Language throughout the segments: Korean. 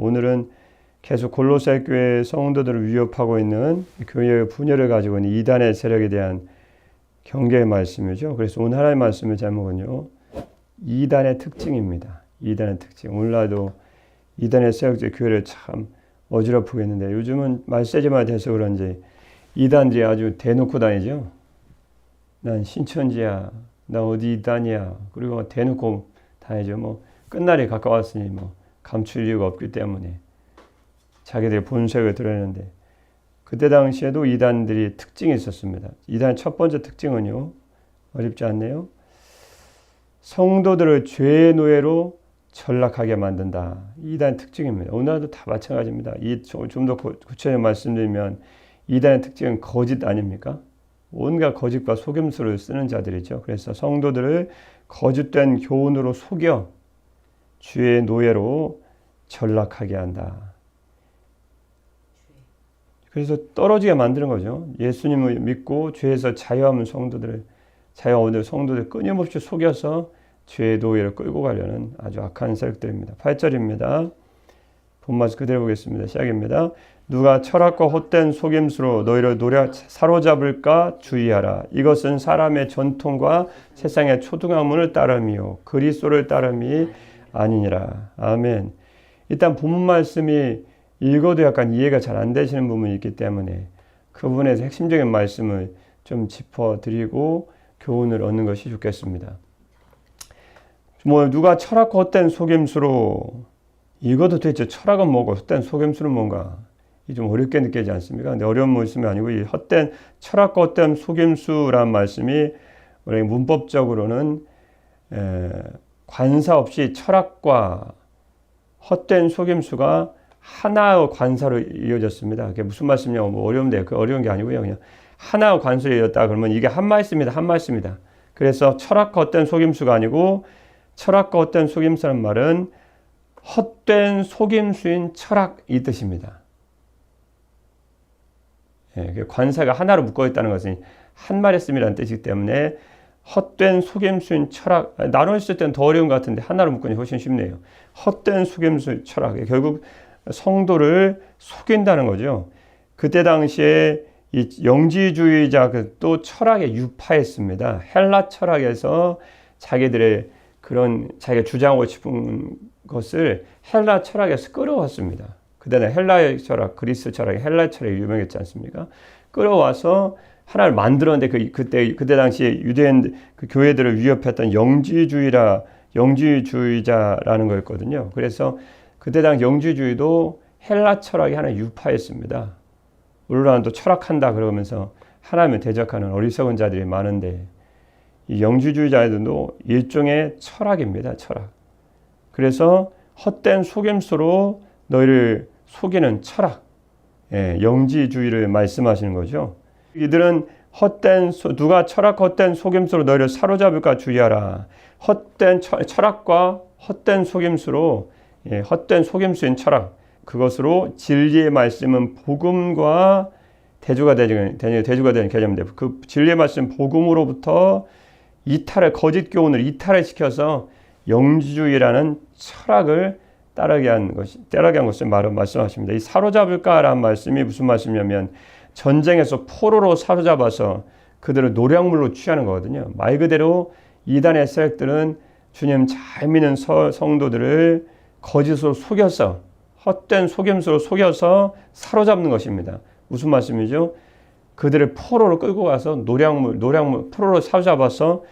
오늘은 계속 골로새 교회 성도들을 위협하고 있는 교회의 분열을 가지고 있는 이단의 세력에 대한 경계의 말씀이죠. 그래서 오늘 하나님의 말씀의 제목은요, 이단의 특징입니다. 이단의 특징. 오늘날도 이단의 세력제 교회를 참 어지럽히고 있는데, 요즘은 말세지만 돼서 그런지 이단들이 아주 대놓고 다니죠. 난 신천지야, 나 어디 이단이야, 그리고 대놓고 다니죠. 뭐 끝날이 가까웠으니 뭐 감출 이유가 없기 때문에 자기들의 본색을 드러내는데, 그때 당시에도 이단들이 특징이 있었습니다. 이단의 첫 번째 특징은요, 어렵지 않네요. 성도들을 죄의 노예로 전락하게 만든다. 이단의 특징입니다. 오늘도 다 마찬가지입니다. 좀 더 구체적으로 말씀드리면 이단의 특징은 거짓 아닙니까? 온갖 거짓과 속임수를 쓰는 자들이죠. 그래서 성도들을 거짓된 교훈으로 속여 죄의 노예로 전락하게 한다. 그래서 떨어지게 만드는 거죠. 예수님을 믿고 죄에서 자유하는 성도들을 끊임없이 속여서 죄의 노예를 끌고 가려는 아주 악한 세력들입니다. 8절입니다. 본말씀 그대로 보겠습니다. 시작입니다. 누가 철학과 헛된 속임수로 너희를 사로잡을까 주의하라. 이것은 사람의 전통과 세상의 초등학문을 따름이요 그리스도를 따름이 아니니라. 아멘. 일단 본문 말씀이 읽어도 약간 이해가 잘 안 되시는 부분이 있기 때문에 그 부분에서 핵심적인 말씀을 좀 짚어드리고 교훈을 얻는 것이 좋겠습니다. 뭐 누가 철학과 헛된 속임수로, 이것도 도대체 철학은 뭐고 헛된 속임수는 뭔가 이 좀 어렵게 느끼지 않습니까? 근데 어려운 말씀이 아니고, 이 철학과 헛된 속임수란 말씀이 우리 문법적으로는 관사 없이 철학과 헛된 속임수가 하나의 관사로 이어졌습니다. 그게 무슨 말씀이냐고 뭐 어려운데, 그 어려운 게 아니고요. 그냥 하나의 관사로 이어졌다 그러면 이게 한 말씀입니다. 한 말씀입니다. 그래서 철학과 헛된 속임수가 아니고, 철학과 헛된 속임수라는 말은 헛된 속임수인 철학 이 뜻입니다. 예, 관사가 하나로 묶어있다는 것은 한 말했음이라는 뜻이기 때문에 헛된 속임수인 철학, 나눠 있을 때는 더 어려운 것 같은데 하나로 묶으니 훨씬 쉽네요. 헛된 속임수 철학, 결국 성도를 속인다는 거죠. 그때 당시에 이 영지주의자 또 철학에 유파했습니다. 헬라 철학에서 자기들의 그런 자기가 주장하고 싶은 것을 헬라 철학에서 끌어왔습니다. 그때는 헬라의 철학, 그리스 철학이 헬라 철학이 유명했지 않습니까? 끌어와서 하나를 만들었는데 그때 당시에 유대인 그 교회들을 위협했던 영지주의자라는 거였거든요. 그래서 그때 당시 영지주의도 헬라 철학이 하나 유파했습니다. 물론 또 철학한다 그러면서 하나님을 대적하는 어리석은 자들이 많은데, 이 영지주의자들도 일종의 철학입니다. 철학. 그래서 헛된 속임수로 너희를 속이는 철학, 영지주의를 말씀하시는 거죠. 이들은 누가 철학과 헛된 속임수로 너희를 사로잡을까 주의하라. 헛된 철학과 헛된 속임수로, 헛된 속임수인 철학, 그것으로 진리의 말씀은 복음과 대조가 되는 개념인데, 그 진리의 말씀 복음으로부터 거짓 교훈을 이탈을 시켜서 영지주의라는 철학을 따르게 한 것을 말씀하십니다. 이 사로잡을까라는 말씀이 무슨 말씀이냐면, 전쟁에서 포로로 사로잡아서 그들을 노략물로 취하는 거거든요. 말 그대로 이단의 세력들은 주님 잘 믿는 성도들을 거짓으로 속여서, 헛된 속임수로 속여서 사로잡는 것입니다. 무슨 말씀이죠? 그들을 포로로 끌고 가서 포로로 사로잡아서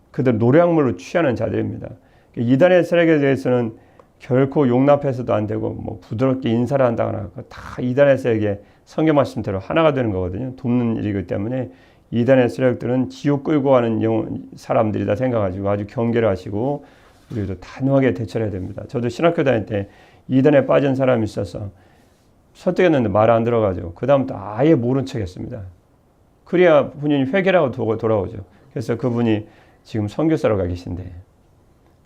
그들 노략물로 취하는 자들입니다. 이단의 세력에 대해서는 결코 용납해서도 안 되고, 뭐 부드럽게 인사를 한다거나, 다 이단의 세력의 성경 말씀대로 하나가 되는 거거든요. 돕는 일이기 때문에 이단의 세력들은 지옥 끌고 가는 사람들이다 생각하시고 아주 경계를 하시고 우리도 단호하게 대처를 해야 됩니다. 저도 신학교 다닐 때 이단에 빠진 사람이 있어서 설득했는데 말 안 들어가지고 그 다음부터 아예 모른 척 했습니다. 그래야 본인이 회개라고 돌아오죠. 그래서 그분이 지금 선교사로 가 계신데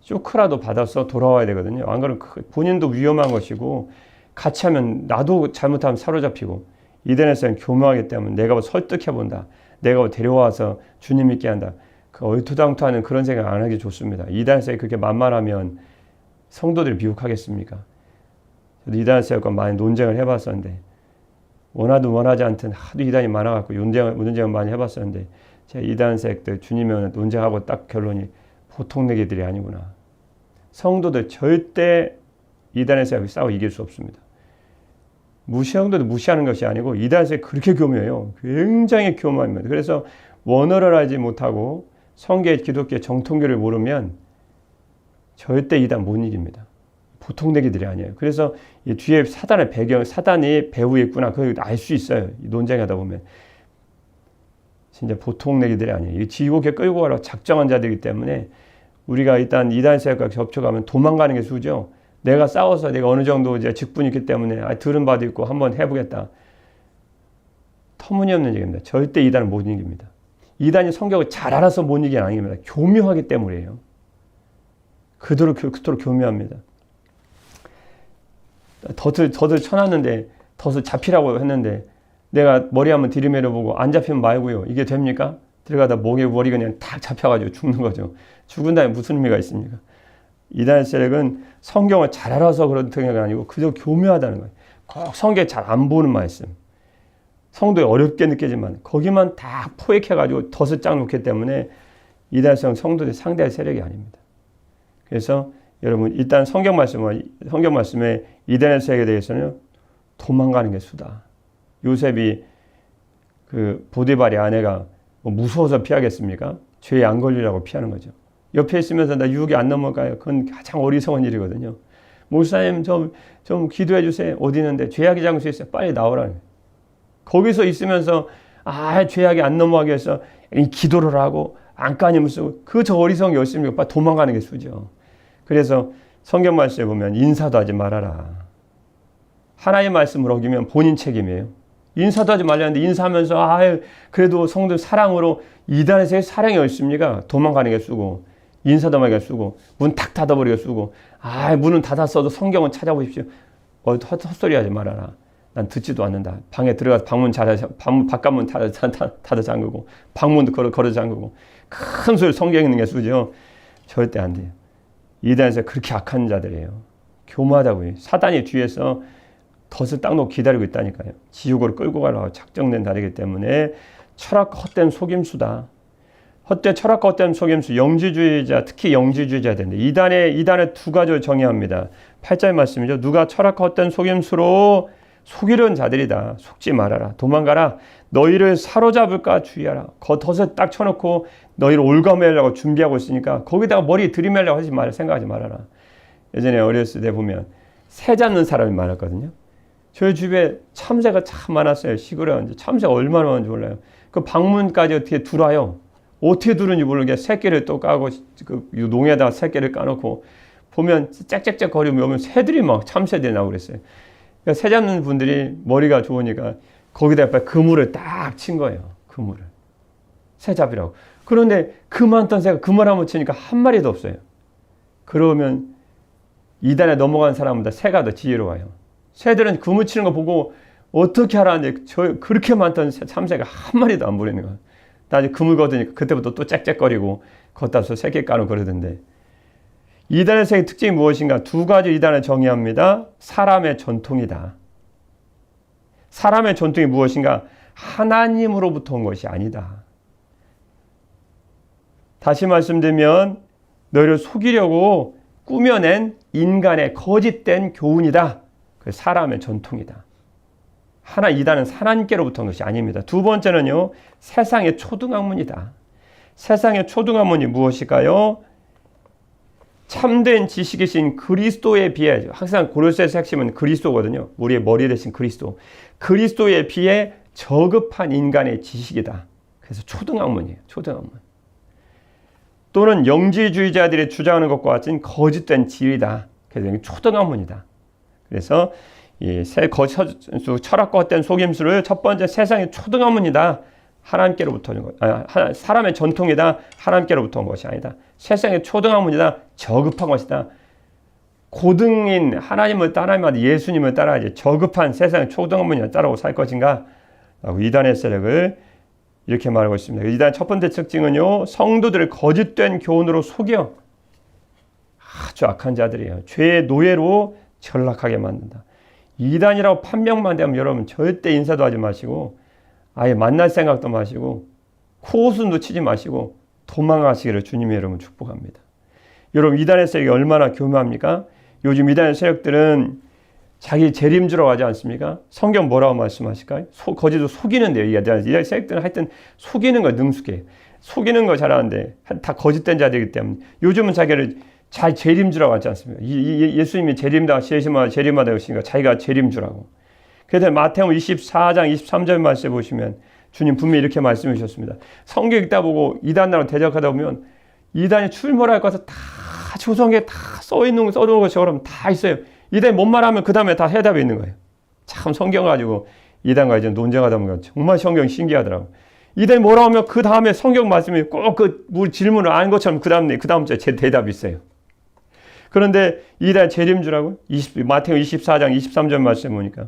쇼크라도 받아서 돌아와야 되거든요. 안 그러면 본인도 위험한 것이고, 같이 하면 나도 잘못하면 사로잡히고, 이단에서는 교묘하기 때문에 내가 설득해본다, 내가 데려와서 주님 믿게 한다, 그 얼토당토하는 그런 생각 안 하기 좋습니다. 이단에서 그렇게 만만하면 성도들이 미혹하겠습니까? 저도 이단 세력과 많이 논쟁을 해봤었는데 원하든 원하지 않든 하도 이단이 많아갖고 논쟁을 많이 해봤었는데 제가 이단 세력들 주님이면 논쟁하고 딱 결론이 보통 내기들이 아니구나. 성도들 절대 이단의 세력이 싸워 이길 수 없습니다. 성도들 무시하는 것이 아니고 이단 세력이 그렇게 교묘해요. 굉장히 교묘합니다. 그래서 원어를 알지 못하고 성계 기독교 정통교를 모르면 절대 이단 못 이깁니다. 보통 내기들이 아니에요. 그래서 이 뒤에 사단의 배경, 사단이 배후에 있구나. 그걸 알 수 있어요. 논쟁하다 보면. 진짜 보통 내기들이 아니에요. 이 지옥에 끌고 가라고 작정한 자들이기 때문에 우리가 일단 이단 세력과 접촉하면 도망가는 게 수죠. 내가 싸워서 내가 어느 정도 이제 직분이 있기 때문에 들은 바도 있고 한번 해보겠다. 터무니없는 얘기입니다. 절대 이단은 못 이깁니다. 이단이 성경을 잘 알아서 못 이기는 아닙니다. 교묘하기 때문이에요. 그토록 교묘합니다. 덫을 쳐놨는데 덫을 잡히라고 했는데 내가 머리 한번 들이밀어보고 안 잡히면 말고요. 이게 됩니까? 들어가다 목에 머리 그냥 탁 잡혀가지고 죽는 거죠. 죽은 다음에 무슨 의미가 있습니까? 이단 세력은 성경을 잘 알아서 그런 게 아니고 그저 교묘하다는 거예요. 꼭 성경에 잘 안 보는 말씀. 성도에 어렵게 느끼지만 거기만 다 포획해가지고 덫을 쫙 놓기 때문에 이단 세력은 성도들이 상대할 세력이 아닙니다. 그래서 여러분 일단 성경 말씀에 이단의 세력에 대해서는 도망가는 게 수다. 요셉이 그 보디발의 아내가 뭐 무서워서 피하겠습니까? 죄에 안 걸리라고 피하는 거죠. 옆에 있으면서 나 유혹이 안 넘어가요. 그건 가장 어리석은 일이거든요. 목사님 좀 기도해 주세요. 어디 있는데 죄악의 장소에 있어요. 빨리 나오라. 거기서 있으면서 죄악이 안 넘어가게 해서 기도를 하고 안간힘을 쓰고 저 어리석은 게 없습니까? 빨리 도망가는 게 수죠. 그래서 성경 말씀에 보면 인사도 하지 말아라. 하나님의 말씀을 어기면 본인 책임이에요. 인사도 하지 말라는데 인사하면서 그래도 성도 사랑으로 이단에서 사랑이 없습니까? 도망가는 게 쓰고 인사도 말게 쓰고 문 탁 닫아버리게 쓰고 문은 닫았어도 성경은 찾아보십시오. 헛소리 하지 말아라. 난 듣지도 않는다. 방에 들어가서 바깥문 닫아 잠그고 방문도 걸어 잠그고 큰 소리 성경 읽는 게 쓰죠. 절대 안 돼요. 이단에서 그렇게 악한 자들이에요. 교묘하다고요. 사단이 뒤에서 덫을 딱 놓고 기다리고 있다니까요. 지옥으로 끌고 가려고 작정된 자리이기 때문에 철학과 헛된 속임수다. 철학과 헛된 속임수, 영지주의자, 특히 영지주의자들인데 이단의 두 가지를 정의합니다. 8절 말씀이죠. 누가 철학과 헛된 속임수로 속이려는 자들이다. 속지 말아라. 도망가라. 너희를 사로잡을까 주의하라. 덫을 딱 쳐놓고 너희를 올가매려고 준비하고 있으니까 거기다가 머리 들이매려고 하지 말아. 생각하지 말아라. 예전에 어렸을 때 보면 새 잡는 사람이 많았거든요. 저희 집에 참새가 참 많았어요. 시골에 이제 참새가 얼마나 많은지 몰라요. 그 방문까지 어떻게 들어와요. 어떻게 들은지 모르게 새끼를 또 까고 그 농에다가 새끼를 까놓고 보면 짹짹짹 거리면 오면 새들이 막 참새들이 나오고 그랬어요. 그러니까 새 잡는 분들이 머리가 좋으니까 거기다 그물을 딱 친 거예요. 그물을. 새 잡이라고. 그런데 그 많던 새가 그물 한번 치니까 한 마리도 없어요. 그러면 이단에 넘어간 사람보다 새가 더 지혜로워요. 새들은 그물 치는 거 보고 어떻게 하라는데 그렇게 많던 참새가 한 마리도 안 보이는 거예요. 나중에 그물 걷으니까 그때부터 또 짹짹거리고 걷다 서 새끼 까놓고 그러던데. 이단의 세계의 특징이 무엇인가? 두 가지 이단을 정의합니다. 사람의 전통이다. 사람의 전통이 무엇인가? 하나님으로부터 온 것이 아니다. 다시 말씀드리면 너희를 속이려고 꾸며낸 인간의 거짓된 교훈이다. 그 사람의 전통이다. 이단은 하나님께로부터 온 것이 아닙니다. 두 번째는요. 세상의 초등학문이다. 세상의 초등학문이 무엇일까요? 참된 지식이신 그리스도에 비해, 항상 고린도서의 핵심은 그리스도거든요. 우리의 머리 대신 그리스도. 그리스도에 비해 저급한 인간의 지식이다. 그래서 초등학문이에요. 초등학문. 또는 영지주의자들이 주장하는 것과 같은 거짓된 지위다. 그래서 초등학문이다. 그래서 이 철학과 헛된 속임수를 첫 번째 세상의 초등학문이다. 하나님께로부터 온 것, 사람의 전통이다. 하나님께로부터 온 것이 아니다. 세상의 초등학문이다. 저급한 것이다. 고등인 하나님을 따라야만 예수님을 따라야지 저급한 세상의 초등학문이나 따라오고 살 것인가? 라고 이단의 세력을 이렇게 말하고 있습니다. 이단 첫 번째 특징은요. 성도들을 거짓된 교훈으로 속여 아주 악한 자들이에요. 죄의 노예로 전락하게 만든다. 이단이라고 판명만 되면 여러분 절대 인사도 하지 마시고 아예 만날 생각도 마시고 코웃음도 치지 마시고 도망가시기를 주님이 여러분 축복합니다. 여러분 이단의 세력이 얼마나 교묘합니까? 요즘 이단의 세력들은 자기 재림주라고 하지 않습니까? 성경 뭐라고 말씀하실까요? 거짓도 속이는데요. 이단의 세력들은 하여튼 속이는 거 능숙해요. 속이는 거 잘하는데 다 거짓된 자들이기 때문에 요즘은 자기를 잘 재림주라고 하지 않습니까? 예수님이 재림하다 오시니까 자기가 재림주라고. 그래서 마태복음 24장 23절 말씀에 보시면 주님 분명히 이렇게 말씀해 주셨습니다. 성경 읽다 보고 이단으로 대적하다 보면 이단이 출몰할 것을 다 조성에 다 써놓은 것처럼 다 있어요. 이단이 뭔 말하면 그 다음에 다 해답이 있는 거예요. 참 성경 가지고 이단과 이제 논쟁하다 보면 정말 성경이 신기하더라고요. 이단이 뭐라 하면 그 다음에 성경 말씀이 꼭 그 질문을 아는 것처럼 그 다음 주에 제 대답이 있어요. 그런데 이단 재림주라고 마태복음 24장 23절 말씀 보니까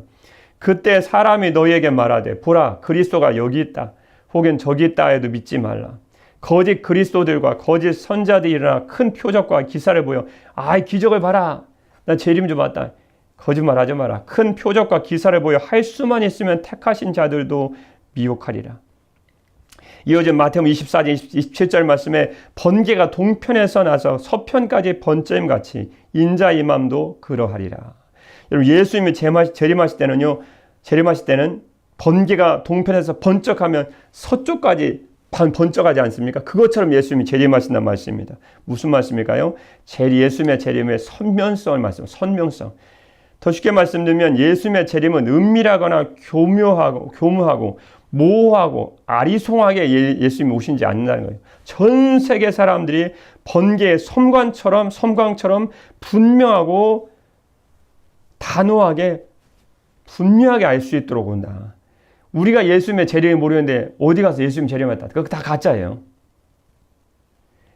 그때 사람이 너희에게 말하되 보라 그리스도가 여기 있다 혹은 저기 있다 해도 믿지 말라. 거짓 그리스도들과 거짓 선자들이 일어나 큰 표적과 기사를 보여 기적을 봐라 나 재림주 봤다. 거짓말하지 마라. 큰 표적과 기사를 보여 할 수만 있으면 택하신 자들도 미혹하리라. 이어진 마태복음 24장 27절 말씀에 번개가 동편에서 나서 서편까지 번쩍임같이 인자 임함도 그러하리라. 여러분 예수님이 재림하실 때는 번개가 동편에서 번쩍하면 서쪽까지 번쩍하지 않습니까? 그것처럼 예수님이 재림하신다는 말씀입니다. 무슨 말씀일까요? 예수님의 재림의 선명성을 선명성. 더 쉽게 말씀드리면 예수님의 재림은 은밀하거나 교묘하고 모호하고 아리송하게 예수님이 오신지 않는다는 거예요. 전 세계 사람들이 번개의 섬광처럼 분명하고 단호하게 분명하게 알 수 있도록 온다. 우리가 예수님의 재림을 모르는데 어디 가서 예수님 재림했다. 그거 다 가짜예요.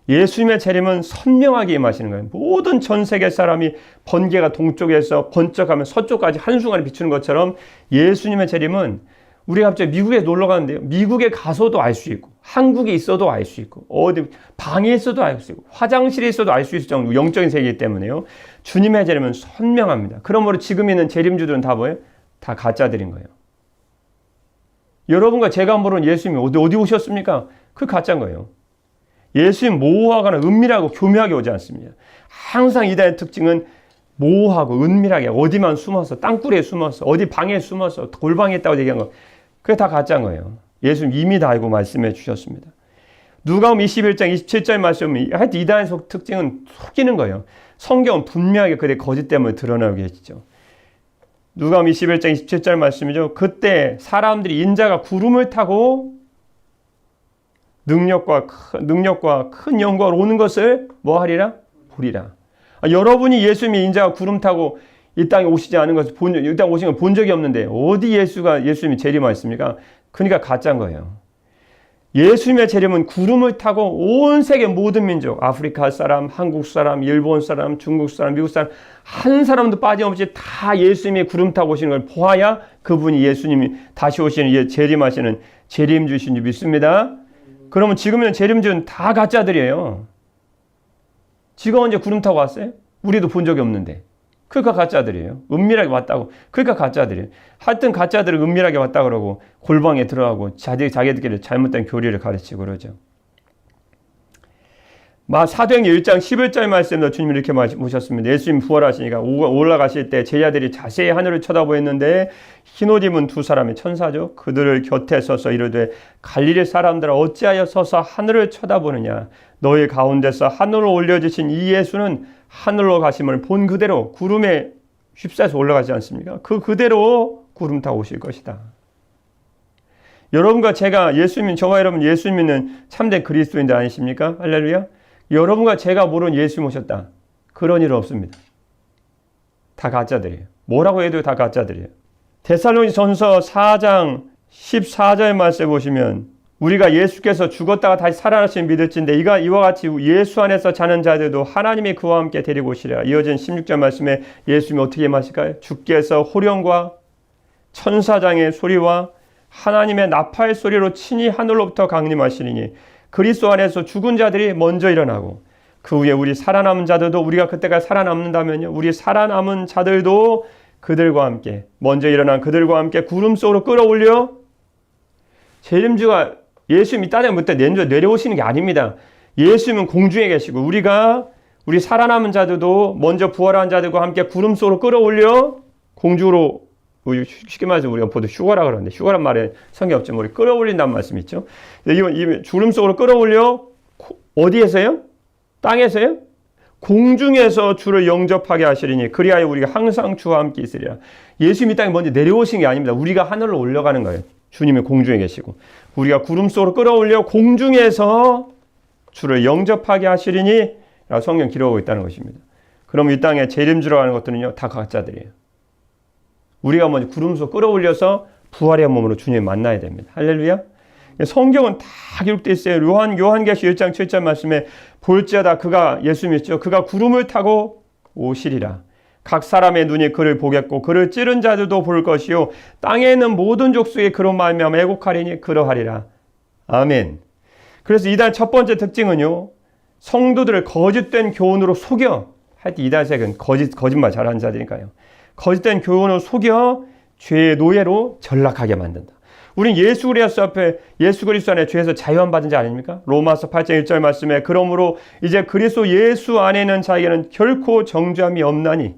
예수님의 재림은 선명하게 임하시는 거예요. 모든 전 세계 사람이 번개가 동쪽에서 번쩍하면 서쪽까지 한순간에 비추는 것처럼 예수님의 재림은 우리가 갑자기 미국에 놀러 가는데요. 미국에 가서도 알 수 있고 한국에 있어도 알 수 있고 어디 방에 있어도 알 수 있고 화장실에 있어도 알 수 있을 정도 영적인 세계이기 때문에요. 주님의 재림은 선명합니다. 그러므로 지금 있는 재림주들은 다 뭐예요? 다 가짜들인 거예요. 여러분과 제가 모르는 예수님이 어디 오셨습니까? 그 가짜인 거예요. 예수님 모호하거나 은밀하고 교묘하게 오지 않습니다. 항상 이단의 특징은 모호하고 은밀하게 어디만 숨어서 땅굴에 숨어서 어디 방에 숨어서 골방에 있다고 얘기한 거 그게 다 가짜인 거예요. 예수님 이미 다 알고 말씀해 주셨습니다. 누가복음 21장 27절 말씀은 하여튼 이단의 특징은 속이는 거예요. 성경은 분명하게 그들의 거짓 때문에 드러나고 계시죠. 누가복음 21장 27절 말씀이죠. 그때 사람들이 인자가 구름을 타고 능력과 큰 영광으로 오는 것을 뭐 하리라? 보리라. 여러분이 예수님이 인자가 구름 타고 이 땅에 오시지 않은 것을 이 땅에 오신 걸 본 적이 없는데 어디 예수님이 재림하셨습니까? 그러니까 가짜인 거예요. 예수님의 재림은 구름을 타고 온 세계 모든 민족, 아프리카 사람, 한국 사람, 일본 사람, 중국 사람, 미국 사람 한 사람도 빠짐없이 다 예수님이 구름 타고 오시는 걸 보아야 그분이 예수님이 다시 오시는 재림하시는 재림주신 줄 믿습니다. 그러면 지금 있는 재림주는 다 가짜들이에요. 지가 언제 구름 타고 왔어요? 우리도 본 적이 없는데. 그러니까 가짜들이에요. 은밀하게 왔다고. 그러니까 가짜들이에요. 하여튼 가짜들은 은밀하게 왔다 그러고 골방에 들어가고 자기들끼리 잘못된 교리를 가르치고 그러죠. 사도행전 1장 11절 말씀에서 주님이 이렇게 모셨습니다. 예수님 부활하시니까 올라가실 때 제자들이 자세히 하늘을 쳐다보였는데 흰옷 입은 두 사람이 천사죠. 그들을 곁에 서서 이르되 갈릴리 사람들아 어찌하여 서서 하늘을 쳐다보느냐. 너희 가운데서 하늘로 올려주신 이 예수는 하늘로 가심을 본 그대로 구름에 휩싸여서 올라가지 않습니까? 그대로 구름 타고 오실 것이다. 여러분과 제가 저와 여러분 예수 믿는 참된 그리스도인들 아니십니까? 할렐루야. 여러분과 제가 모르는 예수님 오셨다. 그런 일은 없습니다. 다 가짜들이에요. 뭐라고 해도 다 가짜들이에요. 데살로니가전서 4장 14절 말씀 보시면 우리가 예수께서 죽었다가 다시 살아나신 믿을진데 이와 같이 예수 안에서 자는 자들도 하나님이 그와 함께 데리고 오시리라. 이어진 16절 말씀에 예수님이 어떻게 말씀하실까요? 주께서 호령과 천사장의 소리와 하나님의 나팔 소리로 친히 하늘로부터 강림하시리니 그리스도 안에서 죽은 자들이 먼저 일어나고 그 후에 우리 살아남은 자들도 우리가 그때까지 살아남는다면요. 우리 살아남은 자들도 그들과 함께 먼저 일어난 그들과 함께 구름 속으로 끌어올려 재림주가 예수님이 땅에 그때 내려오시는 게 아닙니다. 예수님은 공중에 계시고 우리 살아남은 자들도 먼저 부활한 자들과 함께 구름 속으로 끌어올려 공중으로 쉽게 말해서 우리가 보통 휴가라 그러는데 휴가란 말에 성경 없지만 우리 끌어올린다는 말씀이 있죠. 이 구름 속으로 끌어올려 어디에서요? 땅에서요? 공중에서 주를 영접하게 하시리니 그리하여 우리가 항상 주와 함께 있으리라. 예수님이 땅에 먼저 내려오신 게 아닙니다. 우리가 하늘로 올라가는 거예요. 주님이 공중에 계시고 우리가 구름 속으로 끌어올려 공중에서 주를 영접하게 하시리니 라고 성경 기록하고 있다는 것입니다. 그럼 이 땅에 재림주라고 하는 것들은요 다 가짜들이에요. 우리가 먼저 구름 속으로 끌어올려서 부활의 몸으로 주님을 만나야 됩니다. 할렐루야. 성경은 다 기록되어 있어요. 요한계시 1장 7절 말씀에 볼지어다 그가 예수님이죠. 그가 구름을 타고 오시리라. 각 사람의 눈이 그를 보겠고 그를 찌른 자들도 볼 것이요 땅에 있는 모든 족속이 그로 말미암아 애곡하리니 그러하리라. 아멘. 그래서 이단 첫 번째 특징은요. 성도들을 거짓된 교훈으로 속여. 하여튼 이단색은 거짓말 잘하는 자들이니까요. 거짓된 교훈으로 속여 죄의 노예로 전락하게 만든다. 우린 예수 그리스도 안에 죄에서 자유함 받은 자 아닙니까? 로마서 8장 1절 말씀에 그러므로 이제 그리스도 예수 안에 있는 자에게는 결코 정죄함이 없나니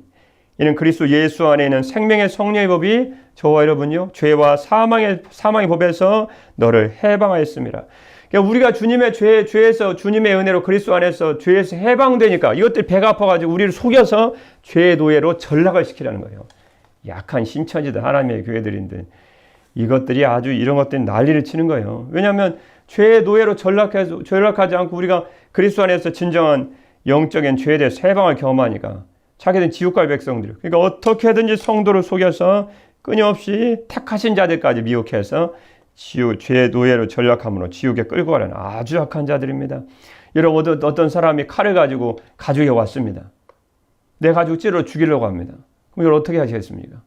이는 그리스도 예수 안에 있는 생명의 성령의 법이 저와 여러분요 죄와 사망의 법에서 너를 해방하였습니다. 그러니까 우리가 주님의 죄에서 주님의 은혜로 그리스도 안에서 죄에서 해방되니까 이것들이 배가 아파가지고 우리를 속여서 죄의 노예로 전락을 시키라는 거예요. 약한 신천지들 하나님의 교회들인데 이것들이 아주 이런 것들이 난리를 치는 거예요. 왜냐하면 죄의 노예로 전락하지 않고 우리가 그리스도 안에서 진정한 영적인 죄에 대해서 해방을 경험하니까 자기들은 지옥 갈 백성들. 그러니까 어떻게든지 성도를 속여서 끊임없이 택하신 자들까지 미혹해서 죄의 노예로 전락함으로 지옥에 끌고 가는 아주 악한 자들입니다. 여러분 어떤 사람이 칼을 가지고 가족에 왔습니다. 내 가족 찌르러 죽이려고 합니다. 그럼 이걸 어떻게 하시겠습니까?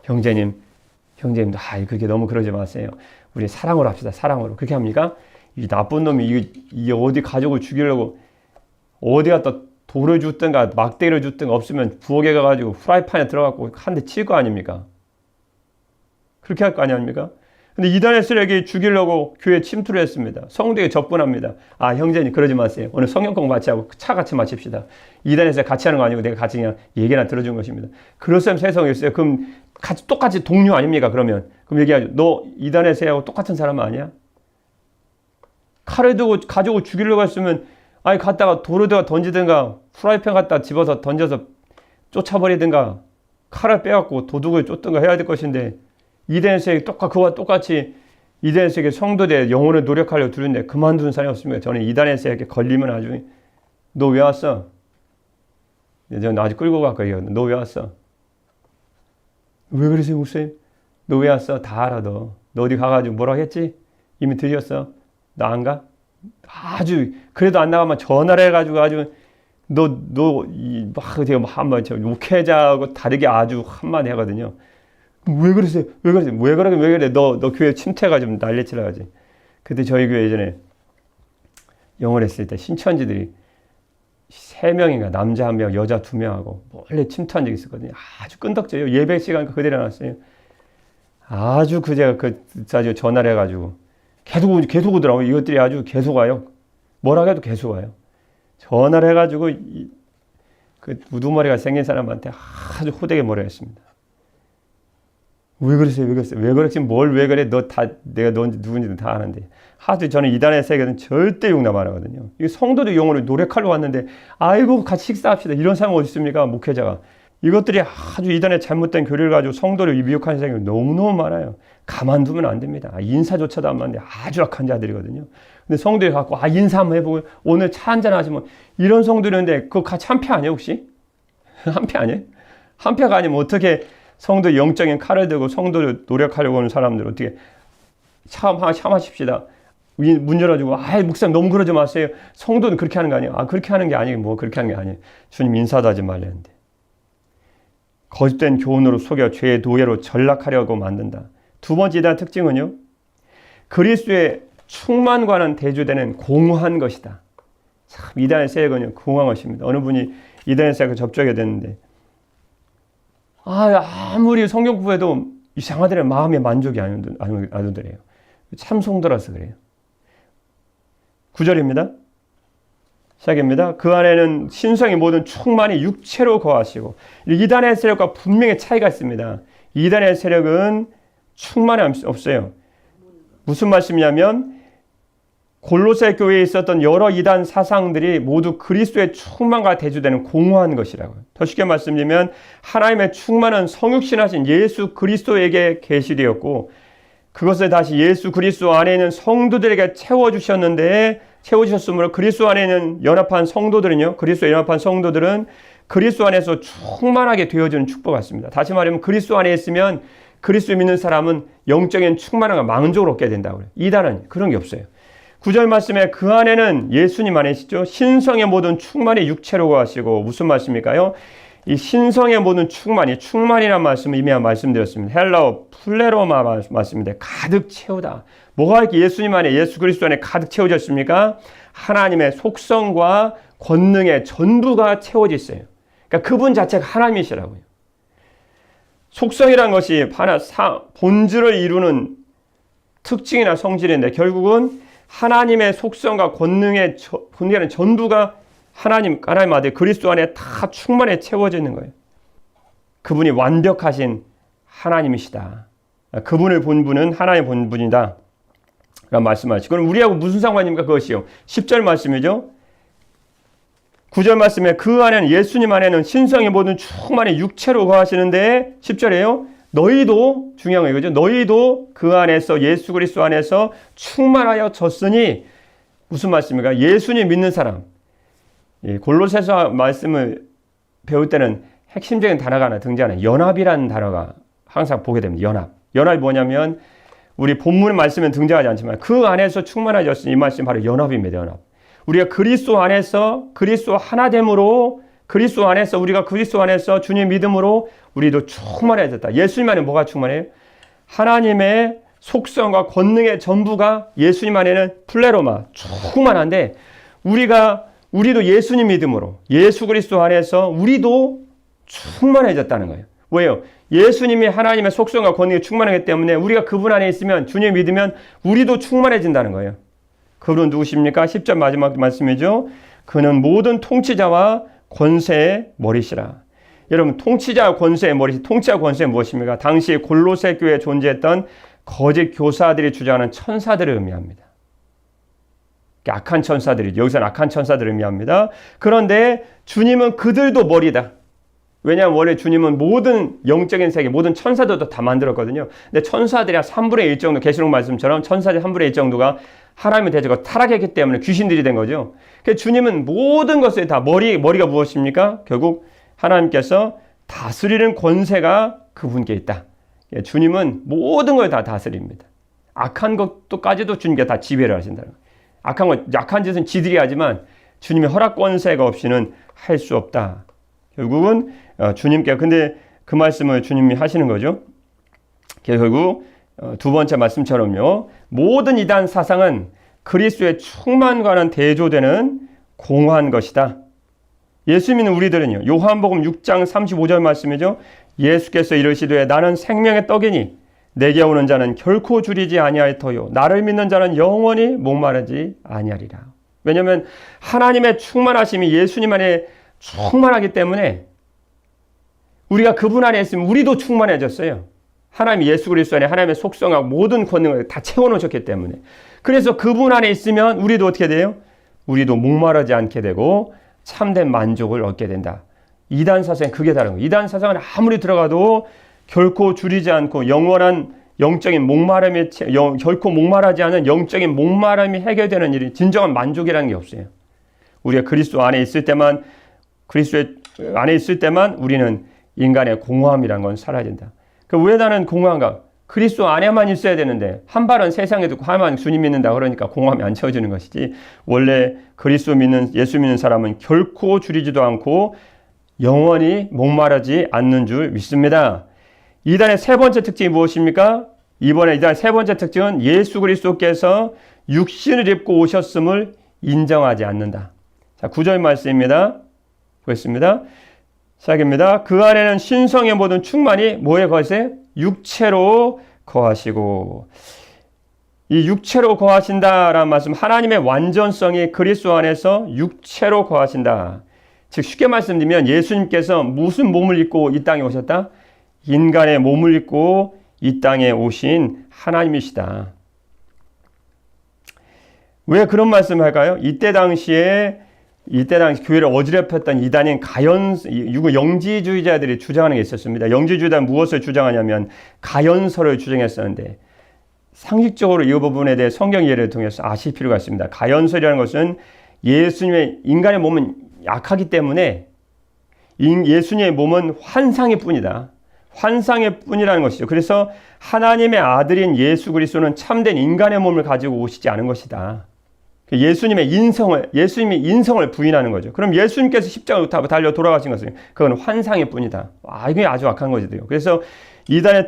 형제님도 그렇게 너무 그러지 마세요. 우리 사랑으로 합시다. 사랑으로. 그렇게 합니까? 이 나쁜 놈이 이 어디 가족을 죽이려고 어디 갔다 돌을 줬든가 막대기를 줬든가 없으면 부엌에 가가지고 프라이팬에 들어가고 한 대 칠 거 아닙니까? 그렇게 할 거 아닙니까? 근데 이단의 쓰레기 죽이려고 교회에 침투를 했습니다. 성도에게 접근합니다. 아, 형제님 그러지 마세요. 오늘 성경 공부 같이 하고 차 같이 마십시다. 이단에서 같이 하는 거 아니고 내가 같이 그냥 얘기나 들어준 것입니다. 그렇으면 세상에 있어요. 그럼 똑같이 동료 아닙니까? 그러면 그럼 얘기하죠. 너 이단에서 하고 똑같은 사람 아니야? 칼을 두고 가지고 죽이려고 했으면 아니 갔다가 도로에다가 던지든가 프라이팬 갖다 집어서 던져서 쫓아버리든가 칼을 빼갖고 도둑을 쫓든가 해야 될 것인데 이단에서 그와 똑같이 이단에서 성도들 영혼을 노력하려고 두는데 그만두는 사람이 없습니까? 저는 이단에서 걸리면 아주 너 왜 왔어? 저는 아주 끌고 갈 거예요. 너 왜 왔어? 왜 그러세요, 목사님? 너 왜 왔어? 다 알아, 너. 너 어디 가가지고 뭐라고 했지? 이미 들렸어? 나 안 가? 아주, 그래도 안 나가면 전화를 해가지고 아주, 제가 한번 목회자하고 다르게 아주 한마디 하거든요. 왜 그러세요? 왜 그래? 너 교회 침퇴해가지고 난리치라 하지. 그때 저희 교회 예전에 영어를 했을 때 신천지들이 3명인가 남자 1명, 여자 2명하고 몰래 침투한 적이 있었거든요. 아주 끈덕져요. 예배 시간 그대로 해놨어요. 아주 제가 아주 전화를 해가지고 계속 오더라고요. 이것들이 아주 계속 와요. 뭐라고 해도 계속 와요. 전화를 해가지고 그 우두머리가 생긴 사람한테 아주 호되게 뭐라 했습니다. 왜 그러세요? 왜 그랬지? 뭘 왜 그래? 내가 누군지는 다 아는데. 하도 저는 이단의 세계는 절대 용납 안 하거든요. 이 성도도 영혼을 노력하러 왔는데, 아이고, 같이 식사합시다. 이런 사람 어디 있습니까? 목회자가. 이것들이 아주 이단의 잘못된 교리를 가지고 성도를 미혹하는 생각이 너무너무 많아요. 가만두면 안 됩니다. 인사조차도 안 맞는데 아주 악한 자들이거든요. 근데 성도들이 갖고, 인사 한번 해보고, 오늘 차 한잔 하시면, 이런 성도들인데, 그거 같이 한패 아니에요, 혹시? 한패 아니에요? 한패가 아니면 어떻게 성도 영적인 칼을 들고 성도를 노력하려고 하는 사람들 어떻게 참하십시다. 문 열어주고 목사님 너무 그러지 마세요. 성도는 그렇게 하는 거 아니에요. 그렇게 하는 게 아니에요. 뭐 그렇게 하는 게 아니에요. 주님 인사도 하지 말랬는데. 거짓된 교훈으로 속여 죄의 노예로 전락하려고 만든다. 두 번째 이단 특징은요. 그리스도의 충만과는 대조되는 공허한 것이다. 참 이단의 세력은요. 공허한 것입니다. 어느 분이 이단의 세력을 접촉하게 됐는데 아무리 성경 공부해도 이상하더래 마음의 만족이 안 오더래요. 참 성도라서 그래요. 9절입니다. 시작입니다. 그 안에는 신성의 모든 충만이 육체로 거하시고, 이단의 세력과 분명히 차이가 있습니다. 이단의 세력은 충만함이 없어요. 무슨 말씀이냐면 골로새 교회에 있었던 여러 이단 사상들이 모두 그리스도의 충만과 대조되는 공허한 것이라고요. 더 쉽게 말씀드리면 하나님의 충만은 성육신하신 예수 그리스도에게 계시되었고, 그것을 다시 예수 그리스도 안에 있는 성도들에게 채워주셨으므로 그리스도 안에 있는 연합한 성도들은요, 그리스도에 연합한 성도들은 그리스도 안에서 충만하게 되어지는 축복을 받습니다. 다시 말하면 그리스도 안에 있으면 그리스도 믿는 사람은 영적인 충만함과 만족을 얻게 된다고 그래요. 이단은 그런 게 없어요. 9절 말씀에 그 안에는 예수님 안에 있죠. 신성의 모든 충만이 육체로 거하시고, 무슨 말씀일까요? 이 신성의 모든 충만이란 말씀을 이미 말씀드렸습니다. 헬라어 플레로마 말씀인데 가득 채우다. 뭐가 이렇게 예수님 안에, 예수 그리스도 안에 가득 채워졌습니까? 하나님의 속성과 권능의 전부가 채워져 있어요. 그러니까 그분 자체가 하나님이시라고요. 속성이란 것이 본질을 이루는 특징이나 성질인데, 결국은 하나님의 속성과 권능의 전부가 하나님 아들 그리스도 안에 다 충만히 채워져 있는 거예요. 그분이 완벽하신 하나님이시다. 그분을 본 분은 하나님의 본분이다 라고 말씀하시고, 그럼 우리하고 무슨 상관입니까? 그것이요. 10절 말씀이죠. 9절 말씀에 그 안에는, 예수님 안에는 신성의 모든 충만히 육체로 거하시는데, 10절에요. 너희도, 중요한 거 이거죠. 너희도 그 안에서, 예수 그리스도 안에서 충만하여 졌으니, 무슨 말씀입니까? 예수님 믿는 사람. 골로새서 말씀을 배울 때는 핵심적인 단어가 하나 등장하는 연합이라는 단어가 항상 보게 됩니다. 연합이 뭐냐면, 우리 본문의 말씀은 등장하지 않지만 그 안에서 충만해졌으니, 이 말씀이 바로 연합입니다. 연합. 우리가 그리스도 안에서, 그리스도 하나됨으로, 우리가 그리스도 안에서 주님 믿음으로 우리도 충만해졌다. 예수님 안에 뭐가 충만해요? 하나님의 속성과 권능의 전부가 예수님 안에는 플레로마, 충만한데, 우리도 예수님 믿음으로, 예수 그리스도 안에서 우리도 충만해졌다는 거예요. 왜요? 예수님이 하나님의 속성과 권능이 충만하기 때문에 우리가 그분 안에 있으면, 주님 믿으면 우리도 충만해진다는 거예요. 그분은 누구십니까? 10절 마지막 말씀이죠. 그는 모든 통치자와 권세의 머리시라. 여러분, 통치자와 권세의 머리, 통치자와 권세는 무엇입니까? 당시 골로새 교회에 존재했던 거짓 교사들이 주장하는 천사들을 의미합니다. 악한 천사들이, 여기서는 악한 천사들을 의미합니다. 그런데 주님은 그들도 머리다. 왜냐하면 원래 주님은 모든 영적인 세계, 모든 천사들도 다 만들었거든요. 근데 천사들이 한 3분의 1 정도, 계시록 말씀처럼 천사들이 3분의 1 정도가 하나님의 대적과 타락했기 때문에 귀신들이 된 거죠. 그래서 주님은 모든 것을 다, 머리가 무엇입니까? 결국 하나님께서 다스리는 권세가 그분께 있다. 주님은 모든 걸 다 다스립니다. 악한 것도까지도 주님께 다 지배를 하신다는 거예요. 악한 짓은 지들이 하지만 주님의 허락 권세가 없이는 할 수 없다. 결국은 주님께, 근데 그 말씀을 주님이 하시는 거죠. 결국 두 번째 말씀처럼요, 모든 이단 사상은 그리스도의 충만과는 대조되는 공허한 것이다. 예수 믿는 우리들은요, 요한복음 6장 35절 말씀이죠. 예수께서 이르시되 나는 생명의 떡이니 내게 오는 자는 결코 줄이지 아니할 터요 나를 믿는 자는 영원히 목마르지 아니하리라. 왜냐하면 하나님의 충만하심이 예수님 안에 충만하기 때문에 우리가 그분 안에 있으면 우리도 충만해졌어요. 하나님 예수 그리스도 안에 하나님의 속성하고 모든 권능을 다 채워놓으셨기 때문에. 그래서 그분 안에 있으면 우리도 어떻게 돼요? 우리도 목마르지 않게 되고 참된 만족을 얻게 된다. 이단 사상은 그게 다른 거예요. 이단 사상은 아무리 들어가도 결코 줄이지 않고 영원한 영적인 목마름이, 결코 목마르지 않은 영적인 목마름이 해결되는 일이, 진정한 만족이라는 게 없어요. 우리가 그리스도 안에 있을 때만, 우리는 인간의 공허함이란 건 사라진다. 왜 나는 공허한가? 그리스도 안에만 있어야 되는데 한 발은 세상에 두고 한 발은 주님 믿는다 그러니까 공허함이 안 채워지는 것이지, 원래 그리스도 믿는, 예수 믿는 사람은 결코 줄이지도 않고 영원히 목마르지 않는 줄 믿습니다. 이단의 세 번째 특징이 무엇입니까? 이번에 이단의 세 번째 특징은 예수 그리스도께서 육신을 입고 오셨음을 인정하지 않는다. 자, 9절 말씀입니다. 보겠습니다. 시작입니다. 그 안에는 신성의 모든 충만이 뭐에 거하세? 육체로 거하시고. 이 육체로 거하신다라는 말씀, 하나님의 완전성이 그리스도 안에서 육체로 거하신다. 즉 쉽게 말씀드리면 예수님께서 무슨 몸을 입고 이 땅에 오셨다? 인간의 몸을 입고 이 땅에 오신 하나님이시다. 왜 그런 말씀을 할까요? 이때 당시 교회를 어지럽혔던 이단인 영지주의자들이 주장하는 게 있었습니다. 영지주의자는 무엇을 주장하냐면 가연설을 주장했었는데, 상식적으로 이 부분에 대해 성경 예를 통해서 아실 필요가 있습니다. 가연설이라는 것은 예수님의 인간의 몸은 약하기 때문에 예수님의 몸은 환상일 뿐이다. 환상일 뿐이라는 것이죠. 그래서 하나님의 아들인 예수 그리스도는 참된 인간의 몸을 가지고 오시지 않은 것이다. 예수님의 인성을 부인하는 거죠. 그럼 예수님께서 십자가로 달려 돌아가신 것은 그건 환상일 뿐이다. 이게 아주 악한 거지요. 그래서 이단의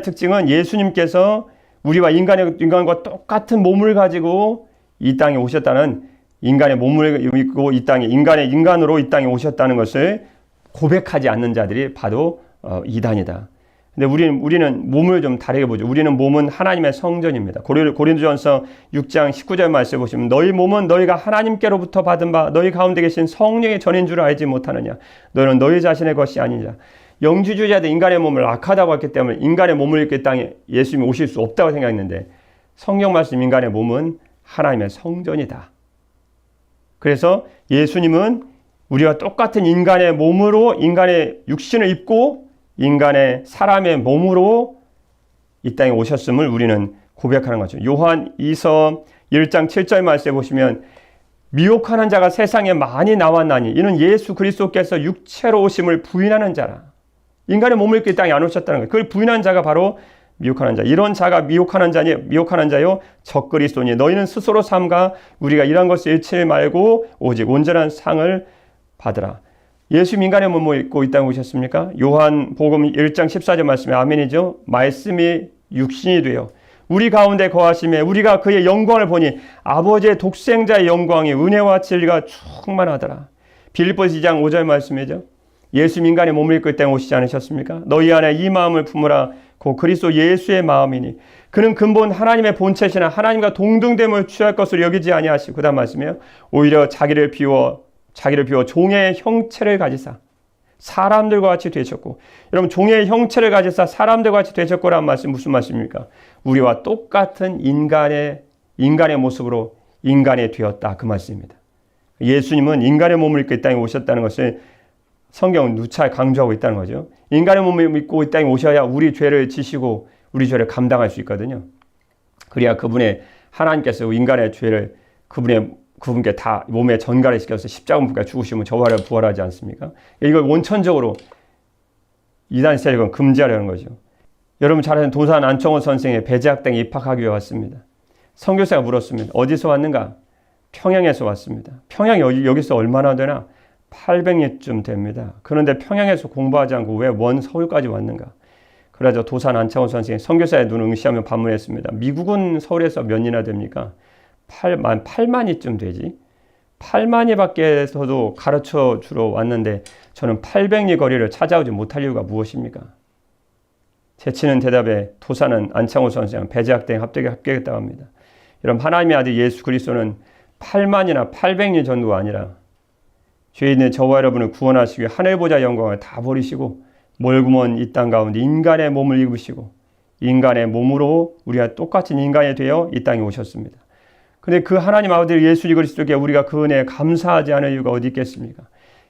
특징은 예수님께서 우리와 인간과 똑같은 몸을 가지고 이 땅에 오셨다는, 인간의 몸을 입고 이 땅에 인간으로 이 땅에 오셨다는 것을 고백하지 않는 자들이 바로 이단이다. 근데 우리는 몸을 좀 다르게 보죠. 우리는 몸은 하나님의 성전입니다. 고린도전서 6장 19절 말씀 보시면 너희 몸은 너희가 하나님께로부터 받은 바 너희 가운데 계신 성령의 전인 줄 알지 못하느냐. 너희는 너희 자신의 것이 아니냐. 영지주의자들 인간의 몸을 악하다고 했기 때문에 인간의 몸을 입고 이 땅에 예수님이 오실 수 없다고 생각했는데, 성경 말씀 인간의 몸은 하나님의 성전이다. 그래서 예수님은 우리와 똑같은 인간의 몸으로 인간의 육신을 입고 인간의 사람의 몸으로 이 땅에 오셨음을 우리는 고백하는 거죠. 요한 2서 1장 7절 말씀에 보시면 미혹하는 자가 세상에 많이 나왔나니 이는 예수 그리스도께서 육체로 오심을 부인하는 자라. 인간의 몸을 입고 이 땅에 안 오셨다는 거예요. 그걸 부인한 자가 바로 미혹하는 자. 이런 자가 미혹하는 자요 적그리스도니 너희는 스스로 삼가 우리가 이런 것을 잃지 말고 오직 온전한 상을 받으라. 예수 인간의 몸을 입고 이 땅에 오셨습니까? 요한복음 1장 14절 말씀에 아멘이죠. 말씀이 육신이 되어 우리 가운데 거하심에 우리가 그의 영광을 보니 아버지의 독생자의 영광이 은혜와 진리가 충만하더라. 빌립보서 2장 5절 말씀이죠. 예수 인간의 몸을 입고 이 땅에 오시지 않으셨습니까? 너희 안에 이 마음을 품으라. 곧 그리스도 예수의 마음이니 그는 근본 하나님의 본체시나 하나님과 동등됨을 취할 것으로 여기지 아니하시고, 그 다음 말씀이에요. 오히려 자기를 비워 종의 형체를 가지사 사람들과 같이 되셨고, 여러분 종의 형체를 가지사 사람들과 같이 되셨고라는 말씀 무슨 말씀입니까? 우리와 똑같은 인간의 모습으로 인간이 되었다, 그 말씀입니다. 예수님은 인간의 몸을 입고 이 땅에 오셨다는 것을 성경은 누차 강조하고 있다는 거죠. 인간의 몸을 입고 이 땅에 오셔야 우리 죄를 지시고 우리 죄를 감당할 수 있거든요. 그래야 하나님께서 인간의 죄를 그분께 다 몸에 전가를 시켜서 십자가 못 박아 죽으시면 저와 부활하지 않습니까? 이걸 원천적으로 이단 세력은 금지하려는 거죠. 여러분 잘 아는 도산 안청호 선생의 배제학당에 입학하기 위해 왔습니다. 선교사가 물었습니다. 어디서 왔는가? 평양에서 왔습니다. 평양이 여기서 얼마나 되나? 800리쯤 됩니다. 그런데 평양에서 공부하지 않고 왜 서울까지 왔는가? 그러자 도산 안창호 선생이 선교사의 눈을 응시하며 반문했습니다. 미국은 서울에서 몇 년이나 됩니까? 8만이쯤 되지. 8만이 밖에서도 가르쳐 주러 왔는데 저는 800리 거리를 찾아오지 못할 이유가 무엇입니까? 재치는 대답에 도산은 안창호 선생은 배제학대에 합격했다고 합니다. 여러분 하나님의 아들 예수 그리스도는 8만이나 800리 정도가 아니라 죄 있는 저와 여러분을 구원하시기 위해 하늘보좌 영광을 다 버리시고 멀고 먼 이 땅 가운데 인간의 몸을 입으시고 인간의 몸으로 우리가 똑같은 인간이 되어 이 땅에 오셨습니다. 그런데 그 하나님 아버지 예수 그리스도께 우리가 그 은혜에 감사하지 않을 이유가 어디 있겠습니까?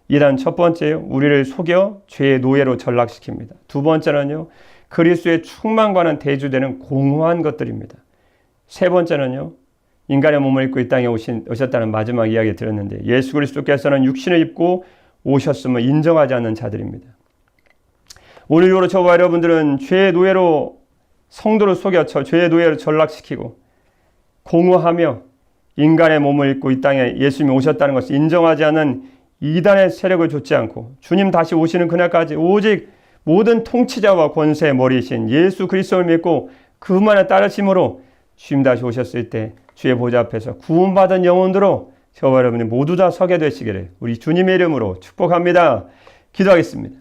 일단 첫 번째요, 우리를 속여 죄의 노예로 전락시킵니다. 두 번째는요, 그리스도의 충만과는 대조되는 공허한 것들입니다. 세 번째는요, 인간의 몸을 입고 이 땅에 오셨다는 마지막 이야기 들었는데 예수 그리스도께서는 육신을 입고 오셨음을 인정하지 않는 자들입니다. 오늘 이후로 저와 여러분들은 죄의 노예로 성도를 속여 죄의 노예로 전락시키고 공허하며 인간의 몸을 입고 이 땅에 예수님이 오셨다는 것을 인정하지 않는 이단의 세력을 좇지 않고 주님 다시 오시는 그날까지 오직 모든 통치자와 권세의 머리이신 예수 그리스도를 믿고 그만을 따르심으로 주님 다시 오셨을 때 주의 보좌 앞에서 구원받은 영혼들로 저와 여러분이 모두 다 서게 되시기를 우리 주님의 이름으로 축복합니다. 기도하겠습니다.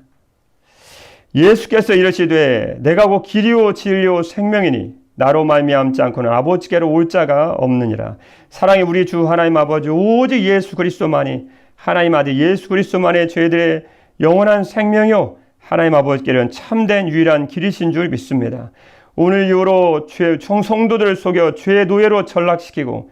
예수께서 이르시되 내가 곧 길이요 진리요 생명이니 나로 말미암지 않고는 아버지께로 올 자가 없느니라. 사랑의 우리 주 하나님 아버지, 오직 예수 그리스도만이, 하나님 아들 예수 그리스도만의 저희들의 영원한 생명이요 하나님 아버지께는 참된 유일한 길이신 줄 믿습니다. 오늘 이후로 성도들을 속여 죄의 노예로 전락시키고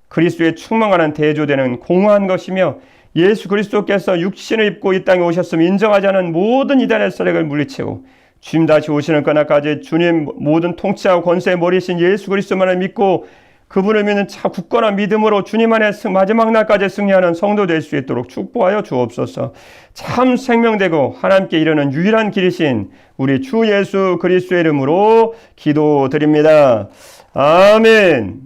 그리스도의 충만한 대조되는 공허한 것이며, 예수 그리스도께서 육신을 입고 이 땅에 오셨음을 인정하지 않은 모든 이단의 세력을 물리치고 주님 다시 오시는 그날까지 주님 모든 통치하고 권세의 머리이신 예수 그리스도만을 믿고 그분을 믿는 차 굳건한 믿음으로 주님 안에 마지막 날까지 승리하는 성도 될 수 있도록 축복하여 주옵소서. 참 생명되고 하나님께 이르는 유일한 길이신 우리 주 예수 그리스도의 이름으로 기도드립니다. 아멘.